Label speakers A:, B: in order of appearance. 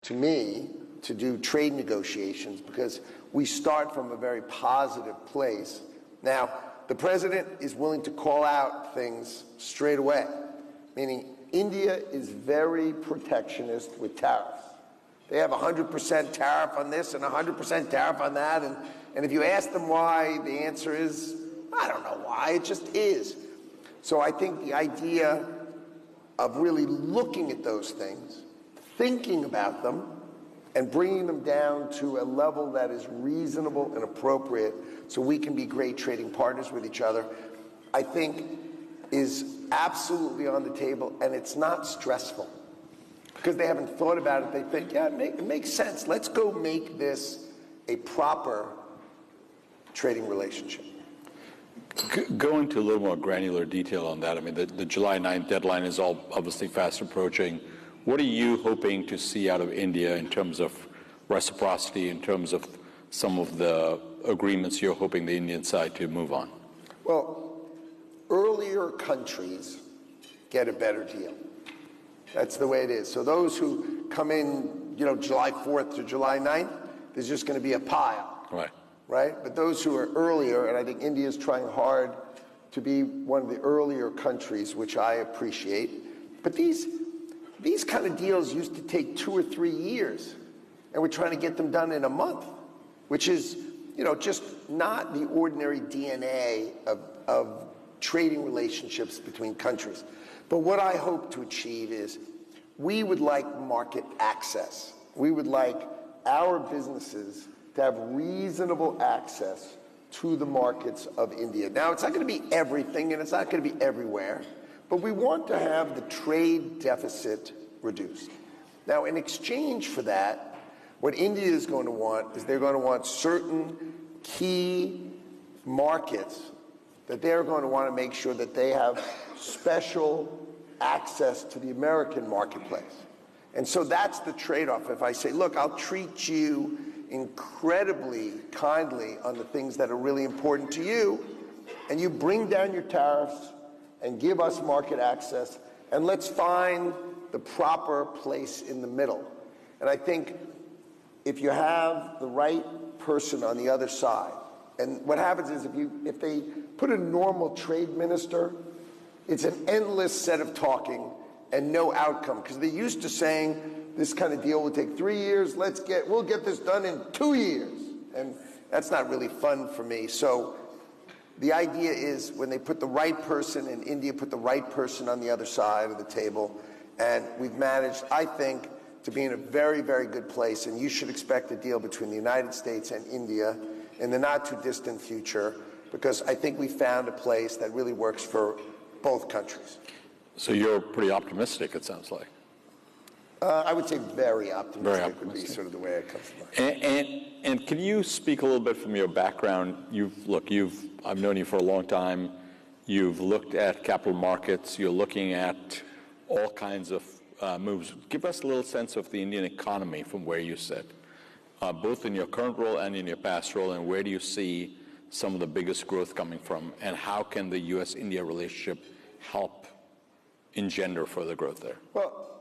A: to me, to do trade negotiations because we start from a very positive place. Now, the president is willing to call out things straight away, meaning India is very protectionist with tariffs. They have 100% tariff on this and 100% tariff on that, and if you ask them why, the answer is, I don't know why, it just is. So I think the idea of really looking at those things, thinking about them, and bringing them down to a level that is reasonable and appropriate so we can be great trading partners with each other, I think is absolutely on the table, and it's not stressful. Because they haven't thought about it, they think, yeah, it makes sense. Let's go make this a proper trading relationship.
B: Go into a little more granular detail on that. I mean, the July 9th deadline is all obviously fast approaching. What are you hoping to see out of India in terms of reciprocity, in terms of some of the agreements you're hoping the Indian side to move on?
A: Well, earlier countries get a better deal. That's the way it is. So those who come in, July 4th to July 9th, there's just going to be a pile. Right? But those who are earlier, and I think India is trying hard to be one of the earlier countries, which I appreciate. But these kind of deals used to take 2 or 3 years, and we're trying to get them done in a month, which is, just not the ordinary DNA of trading relationships between countries. But what I hope to achieve is we would like market access. We would like our businesses to have reasonable access to the markets of India. Now, it's not going to be everything, and it's not going to be everywhere, but we want to have the trade deficit reduced. Now, in exchange for that, what India is going to want is they're going to want certain key markets that they're going to want to make sure that they have special access to the American marketplace. And so that's the trade-off. If I say, look, I'll treat you incredibly kindly on the things that are really important to you, and you bring down your tariffs and give us market access, and let's find the proper place in the middle. And I think if you have the right person on the other side, and what happens is if they put a normal trade minister, it's an endless set of talking and no outcome, because they're used to saying this kind of deal will take 3 years, we'll get this done in 2 years. And that's not really fun for me. So the idea is when they put the right person, and India put the right person on the other side of the table, and we've managed, I think, to be in a very, very good place, and you should expect a deal between the United States and India in the not-too-distant future, because I think we found a place that really works for both countries.
B: So you're pretty optimistic, it sounds like.
A: I would say very optimistic would be sort of the way it comes to mind.
B: And can you speak a little bit from your background? I've known you for a long time. You've looked at capital markets. You're looking at all kinds of moves. Give us a little sense of the Indian economy from where you sit, both in your current role and in your past role, and where do you see some of the biggest growth coming from, and how can the U.S.-India relationship help engender further growth there?
A: Well,